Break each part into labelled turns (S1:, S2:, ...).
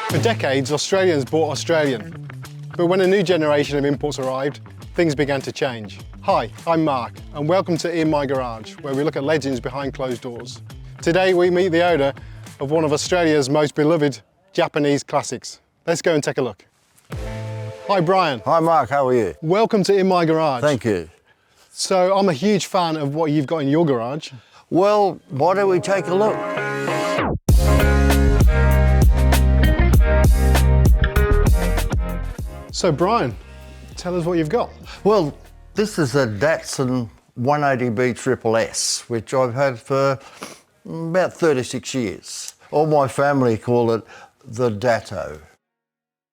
S1: For decades, Australians bought Australian. But when a new generation of imports arrived, things began to change. Hi, I'm Mark, and welcome to In My Garage, where we look at legends behind closed doors. Today we meet the owner of one of Australia's most beloved Japanese classics. Let's go and take a look. Hi Brian.
S2: Hi Mark, how are you?
S1: Welcome to In My Garage.
S2: Thank you.
S1: So I'm a huge fan of what you've got in your garage.
S2: Well, why don't we take a look?
S1: So Brian, tell us what you've got.
S2: Well, this is a Datsun 180B SSS, which I've had for about 36 years. All my family call it the Datto.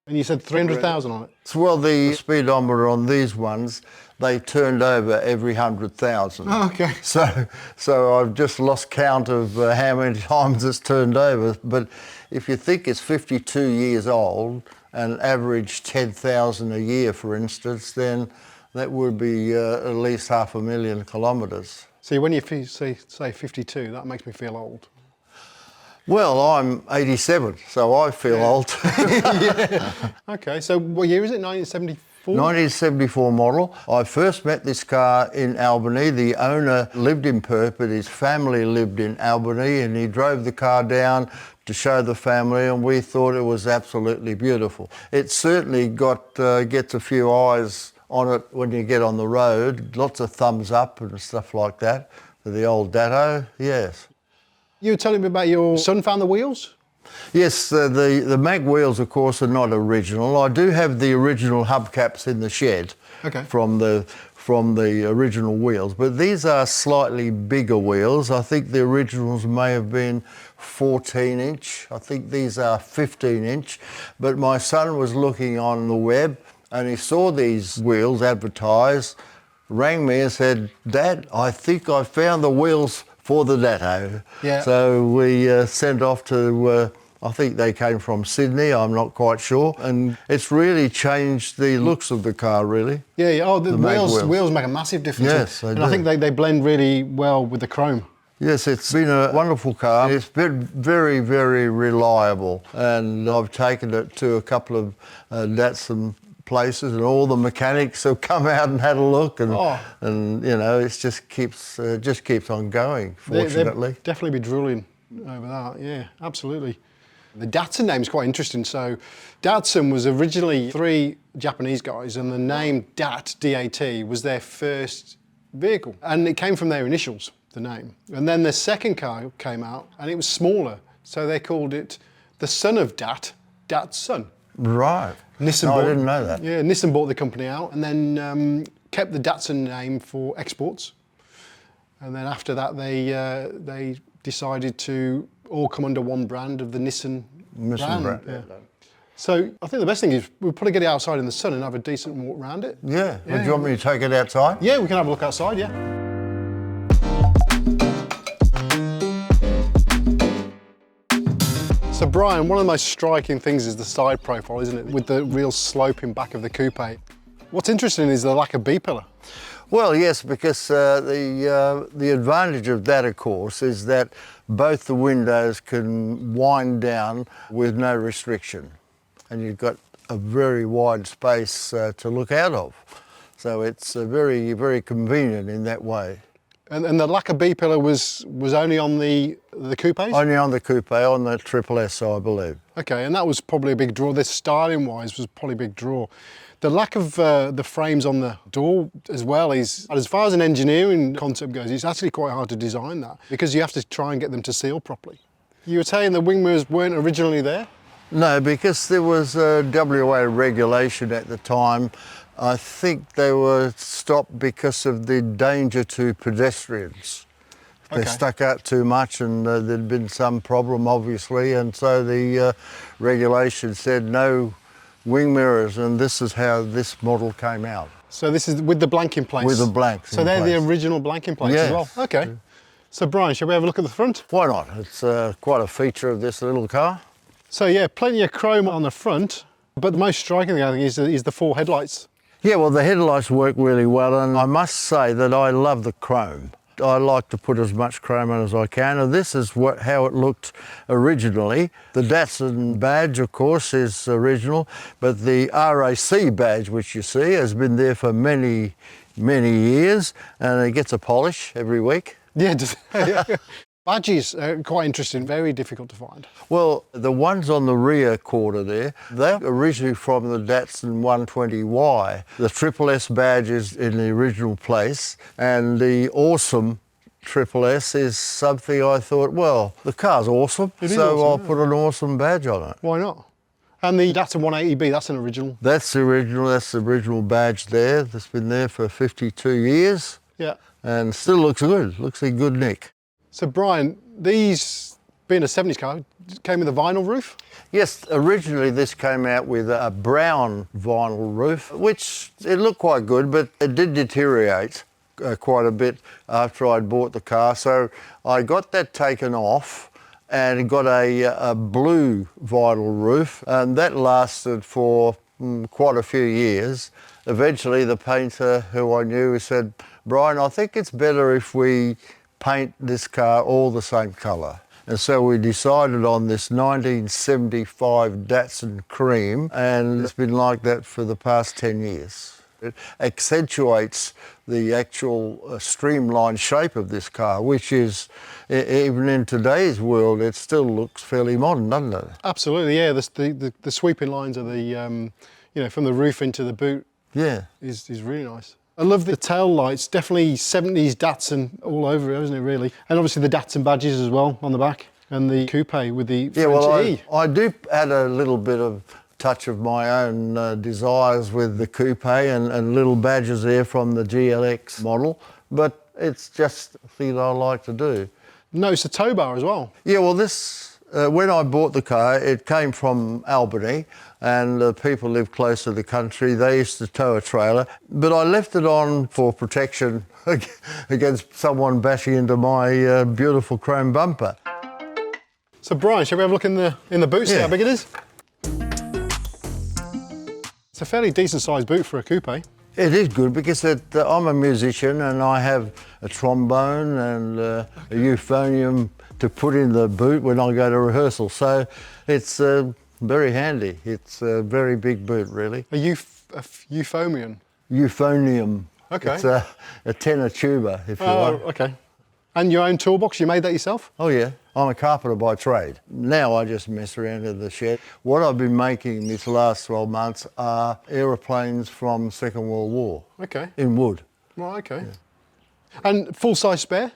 S1: And you said 300,000 on it?
S2: Well, the speedometer on these ones, they turned over every 100,000.
S1: Oh, okay.
S2: So I've just lost count of how many times it's turned over. But if you think it's 52 years old and average 10,000 a year, for instance, then that would be at least 500,000 kilometres.
S1: See, when you say 52, that makes me feel old.
S2: Well, I'm 87, so I feel old.
S1: Yeah. Okay, so what year is it, 1974?
S2: 1974 model. I first met this car in Albany. The owner lived in Perth, but his family lived in Albany, and he drove the car down to show the family, and we thought it was absolutely beautiful. It certainly gets a few eyes on it when you get on the road. Lots of thumbs up and stuff like that for the old Datto, yes.
S1: You were telling me about your son found the wheels?
S2: Yes, the mag wheels, of course, are not original. I do have the original hubcaps in the shed from the original wheels, but these are slightly bigger wheels. I think the originals may have been 14-inch. I think these are 15-inch. But my son was looking on the web and he saw these wheels advertised, rang me and said, "Dad, I think I found the wheels for the Datto."
S1: Yeah.
S2: So we sent off to, I think they came from Sydney, I'm not quite sure. And it's really changed the looks of the car, really.
S1: Yeah, yeah. Oh, the wheels make a massive difference.
S2: Yes, they do.
S1: And I think they blend really well with the chrome.
S2: Yes, it's been a wonderful car. It's been very, very reliable. And I've taken it to a couple of Datsun places, and all the mechanics have come out and had a look, and you know, it just keeps on going, fortunately.
S1: They'd definitely be drooling over that, yeah, absolutely. The Datsun name is quite interesting. So Datsun was originally 3 Japanese guys, and the name D-A-T, was their first vehicle. And it came from their initials, the name. And then the second car came out, and it was smaller. So they called it the son of Datsun.
S2: Right.
S1: Nissan
S2: I didn't know that.
S1: Yeah, Nissan bought the company out and then kept the Datsun name for exports. And then after that, they decided to all come under one brand of the Nissan brand. Yeah. So I think the best thing is we'll probably get it outside in the sun and have a decent walk around it.
S2: Yeah. Do you want me to take it outside?
S1: Yeah, we can have a look outside, yeah. So Brian, one of the most striking things is the side profile, isn't it? With the real sloping back of the coupe. What's interesting is the lack of B-pillar.
S2: Well, yes, because the advantage of that, of course, is that both the windows can wind down with no restriction. And you've got a very wide space to look out of. So it's very, very convenient in that way.
S1: And the lack of B-pillar was only on the coupes?
S2: Only on the coupe, on the SSS, I believe.
S1: Okay, and that was probably a big draw. This styling-wise was probably a big draw. The lack of the frames on the door as well is, as far as an engineering concept goes, it's actually quite hard to design that because you have to try and get them to seal properly. You were saying the wing mirrors weren't originally there?
S2: No, because there was a WA regulation at the time. I think they were stopped because of the danger to pedestrians. They stuck out too much and there'd been some problem, obviously, and so the regulation said no wing mirrors, and this is how this model came out.
S1: So this is with the blanking plates?
S2: With the blanks.
S1: So they're the original blanking plates as well? Okay. So Brian, shall we have a look at the front?
S2: Why not? It's quite a feature of this little car.
S1: So yeah, plenty of chrome on the front, but the most striking thing I think is the 4 headlights.
S2: Yeah, well, the headlights work really well, and I must say that I love the chrome. I like to put as much chrome on as I can, and this is how it looked originally. The Datsun badge, of course, is original, but the RAC badge, which you see, has been there for many, many years, and it gets a polish every week.
S1: Yeah, badges are quite interesting, very difficult to find.
S2: Well, the ones on the rear quarter there, they're originally from the Datsun 120Y. The SSS badge is in the original place, and the awesome SSS is something I thought, well, the car's awesome, so I'll put an awesome badge on it.
S1: Why not? And the Datsun 180B, that's an original?
S2: That's the original badge there. That's been there for 52 years.
S1: Yeah.
S2: And still looks good, looks in good nick.
S1: So Brian, these, being a 70s car, came with a vinyl roof?
S2: Yes, originally this came out with a brown vinyl roof, which it looked quite good, but it did deteriorate quite a bit after I'd bought the car. So I got that taken off and got a blue vinyl roof, and that lasted for quite a few years. Eventually the painter who I knew said, Brian, I think it's better if we paint this car all the same colour. And so we decided on this 1975 Datsun cream, and it's been like that for the past 10 years. It accentuates the actual streamlined shape of this car, which is, even in today's world, it still looks fairly modern, doesn't it?
S1: Absolutely, yeah. The sweeping lines of the, you know, from the roof into the boot, is really nice. I love the tail lights, definitely 70s Datsun all over it, isn't it, really? And obviously the Datsun badges as well on the back, and the coupe with the French E.
S2: I do add a little bit of touch of my own desires with the coupe and little badges there from the GLX model, but it's just a thing I like to do.
S1: No, it's a tow bar as well.
S2: Yeah, well this, when I bought the car, it came from Albany, and people live close to the country. They used to tow a trailer, but I left it on for protection against someone bashing into my beautiful chrome bumper.
S1: So Brian, shall we have a look in the boot, see how big it is? It's a fairly decent sized boot for a coupe.
S2: It is good because I'm a musician and I have a trombone and a euphonium to put in the boot when I go to rehearsal. So it's very handy. It's a very big boot, really.
S1: A euphonium?
S2: Euphonium.
S1: Okay.
S2: It's a tenor tuba, if you like.
S1: Oh, okay. And your own toolbox, you made that yourself?
S2: Oh yeah, I'm a carpenter by trade. Now I just mess around in the shed. What I've been making this last 12 months are aeroplanes from Second World War.
S1: Okay.
S2: In wood.
S1: Right, okay. Yeah. And full-size spare?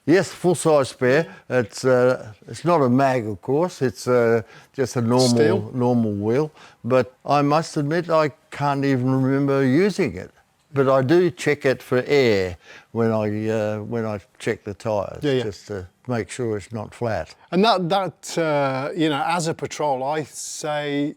S2: Yes, full-size spare. It's not a mag, of course. It's just a normal wheel. But I must admit, I can't even remember using it. But I do check it for air when I check the tyres, just to make sure it's not flat.
S1: And that you know, as a patrol, I say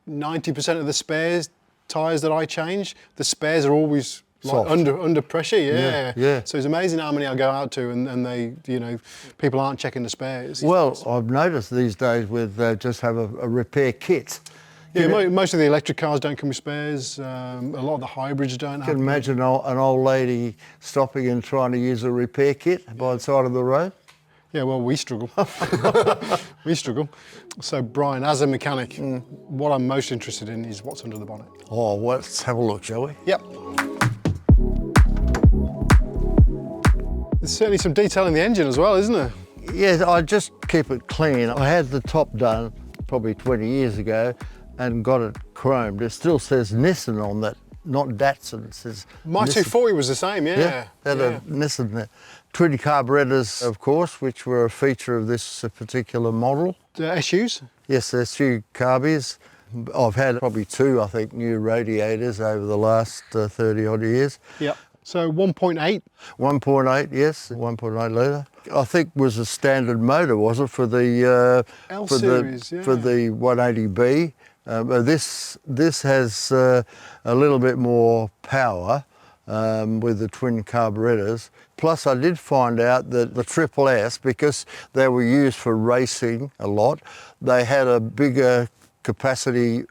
S1: 90% of the spares tyres that I change, the spares are always like under pressure. Yeah. So it's amazing how many I go out to, and they, you know, people aren't checking the spares.
S2: Well, I've noticed these days with just have a repair kit.
S1: Yeah, most of the electric cars don't come with spares. A lot of the hybrids don't.
S2: You can imagine an old lady stopping and trying to use a repair kit by the side of the road.
S1: Yeah, well, we struggle. We struggle. So, Brian, as a mechanic, what I'm most interested in is what's under the bonnet.
S2: Oh, well, let's have a look, shall we?
S1: Yep. There's certainly some detail in the engine as well, isn't there?
S2: Yeah, I just keep it clean. I had the top done probably 20 years ago, and got it chromed. It still says Nissan on that, not Datsun. It says
S1: my
S2: Nissan.
S1: 240 was the same, yeah.
S2: Had a Nissan there. Twin carburetors, of course, which were a feature of this particular model.
S1: SUs?
S2: Yes, SU carbies. I've had probably 2, I think, new radiators over the last 30 odd years.
S1: Yep. So 1.8?
S2: 1.8, yes, 1.8 litre. I think was a standard motor, was it, for the
S1: L series,
S2: for the 180B. This has a little bit more power with the twin carburetors. Plus I did find out that the SSS, because they were used for racing a lot, they had a bigger capacity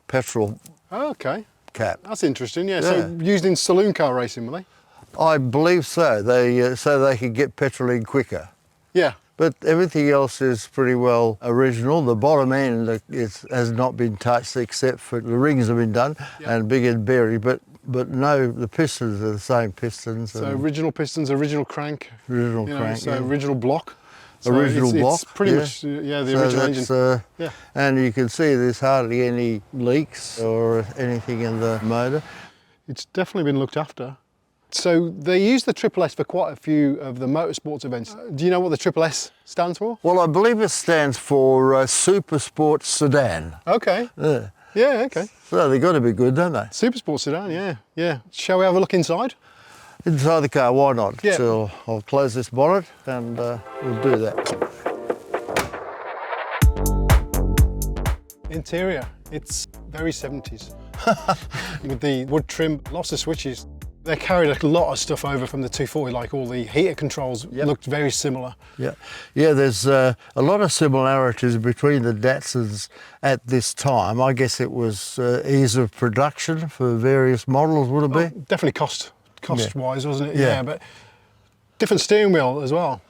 S2: petrol
S1: okay.
S2: cap.
S1: That's interesting, yeah. So used in saloon car racing, were they?
S2: I believe so. So they could get petrol in quicker.
S1: Yeah.
S2: But everything else is pretty well original. The bottom end has not been touched except for the rings have been done and big and berry, but no, the pistons are the same pistons.
S1: So original pistons, original crank.
S2: Original crank,
S1: So original block. So
S2: original block.
S1: It's pretty much, the original engine.
S2: And you can see there's hardly any leaks or anything in the motor.
S1: It's definitely been looked after. So they use the SSS for quite a few of the motorsports events. Do you know what the SSS stands for?
S2: Well, I believe it stands for Super Sport Sedan.
S1: Okay. Yeah, okay.
S2: So they've got to be good, don't they?
S1: Super Sport Sedan, yeah. Shall we have a look inside?
S2: Inside the car, why not?
S1: Yeah.
S2: So I'll close this bonnet and we'll do that.
S1: Interior, it's very 70s. With the wood trim, lots of switches. They carried a lot of stuff over from the 240, like all the heater controls looked very similar.
S2: Yeah, there's a lot of similarities between the Datsuns at this time. I guess it was ease of production for various models, would it be?
S1: Definitely cost-wise, wasn't it? Yeah, but different steering wheel as well.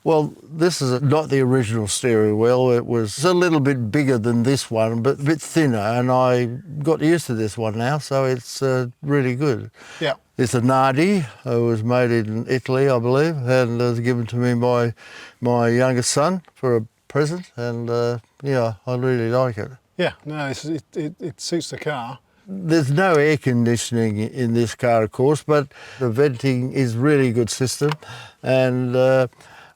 S2: Well, this is not the original steering wheel. It was a little bit bigger than this one, but a bit thinner, and I got used to this one now, so it's really good.
S1: Yeah.
S2: It's a Nardi. It was made in Italy, I believe, and it was given to me by my youngest son for a present, and I really like it.
S1: Yeah, no, it suits the car.
S2: There's no air conditioning in this car, of course, but the venting is really good system, and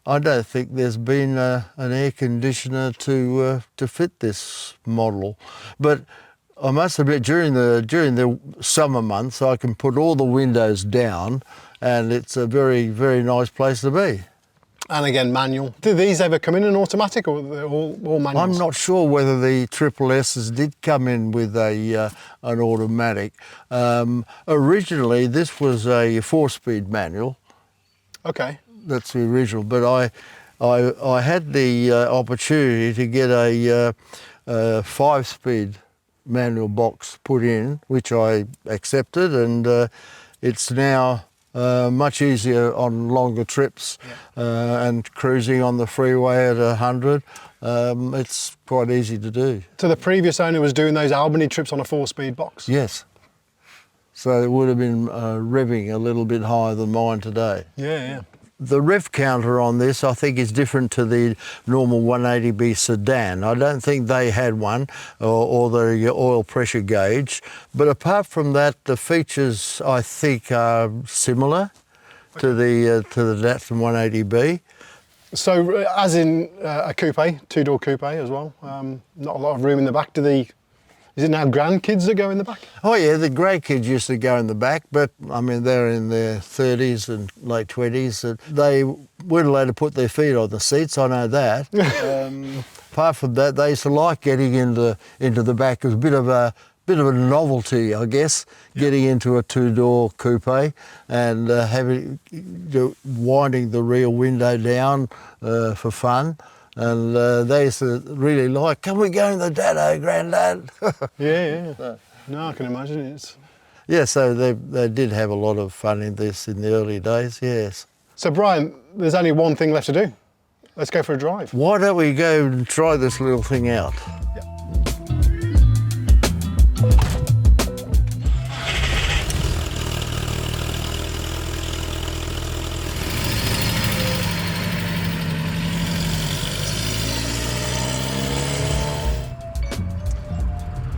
S2: I don't think there's been an air conditioner to fit this model. But I must admit, during the summer months, I can put all the windows down, and it's a very, very nice place to be.
S1: And again, manual. Do these ever come in an automatic, or they're all manuals?
S2: I'm not sure whether the SSS's did come in with an automatic. Originally, this was a 4-speed manual.
S1: Okay.
S2: That's the original, but I had the opportunity to get a 5-speed manual box put in, which I accepted, and it's now much easier on longer trips and cruising on the freeway at 100. It's quite easy to do.
S1: So the previous owner was doing those Albany trips on a 4-speed box?
S2: Yes. So it would have been revving a little bit higher than mine today.
S1: Yeah.
S2: The rev counter on this, I think, is different to the normal 180B sedan. I don't think they had one, or the oil pressure gauge. But apart from that, the features, I think, are similar to the Datsun 180B.
S1: So, as in a coupe, 2-door coupe as well. Not a lot of room in the back. Is it now grandkids that go in the back?
S2: Oh yeah, the grandkids used to go in the back, but I mean they're in their 30s and late 20s. They weren't allowed to put their feet on the seats, I know that. Apart from that, they used to like getting into the back. It was a bit of a novelty, I guess, getting into a 2-door coupe and winding the rear window down for fun. And they used to really like, can we go in the Datto, Grandad?
S1: Yeah. No, I can imagine it.
S2: Yeah, so they did have a lot of fun in this in the early days, yes.
S1: So Brian, there's only one thing left to do. Let's go for a drive.
S2: Why don't we go and try this little thing out?
S1: Yeah.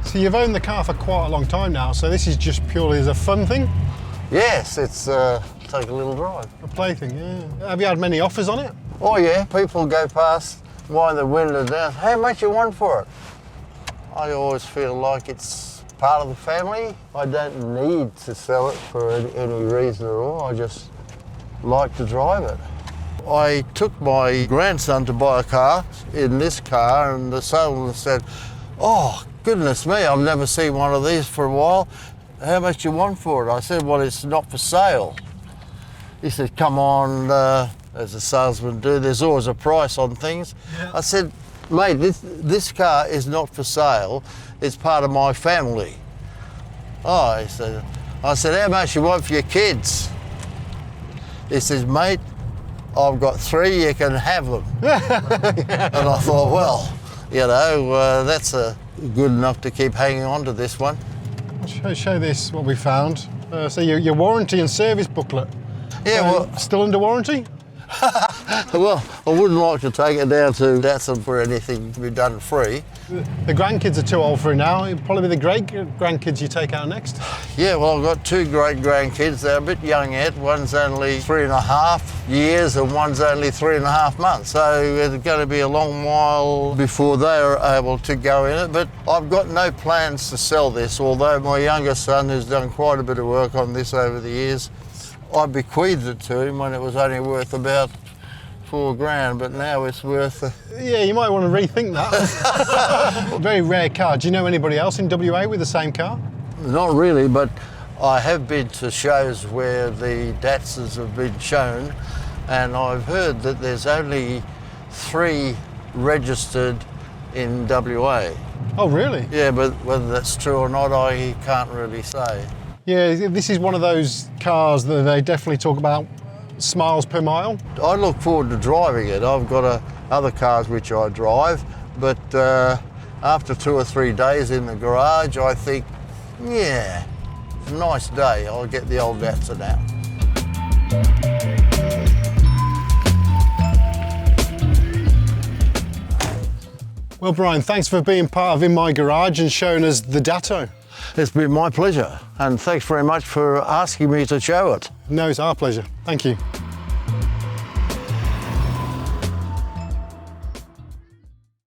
S1: So you've owned the car for quite a long time now, so this is just purely as a fun thing?
S2: Yes, it's take a little drive.
S1: A plaything, yeah. Have you had many offers on it?
S2: Oh yeah, people go past, wind the window down. How much you want for it? I always feel like it's part of the family. I don't need to sell it for any reason at all. I just like to drive it. I took my grandson to buy a car in this car, and the salesman said, "Oh, goodness me, I've never seen one of these for a while. How much do you want for it?" I said, "Well, it's not for sale." He said, "Come on, as a salesman do, there's always a price on things." Yeah. I said, "Mate, this car is not for sale. It's part of my family." Oh, he said, I said, "How much you want for your kids?" He says, mate, I've got 3, you can have them. And I thought, well, you know, that's good enough to keep hanging on to this one.
S1: I'll show this, what we found. So your warranty and service booklet.
S2: Yeah, well,
S1: still under warranty?
S2: well, I wouldn't like to take it down to Datsun for anything to be done free.
S1: The grandkids are too old for it now. It'll probably be the great grandkids you take out next.
S2: Yeah, well, I've got 2 great grandkids. They're a bit young yet. One's only 3.5 years and one's only 3.5 months. So it's going to be a long while before they're able to go in it. But I've got no plans to sell this, although my youngest son, who's done quite a bit of work on this over the years, I bequeathed it to him when it was only worth about $4,000, but now it's worth...
S1: Yeah, you might want to rethink that. Very rare car. Do you know anybody else in WA with the same car?
S2: Not really, but I have been to shows where the Datsuns have been shown, and I've heard that there's only 3 registered in WA.
S1: Oh, really?
S2: Yeah, but whether that's true or not, I can't really say.
S1: Yeah, this is one of those cars that they definitely talk about miles per mile.
S2: I look forward to driving it. I've got other cars which I drive, but after 2 or 3 days in the garage, I think, yeah, nice day. I'll get the old Datsun out.
S1: Well, Brian, thanks for being part of In My Garage and showing us the Datto.
S2: It's been my pleasure, and thanks very much for asking me to show it.
S1: No, it's our pleasure. Thank you.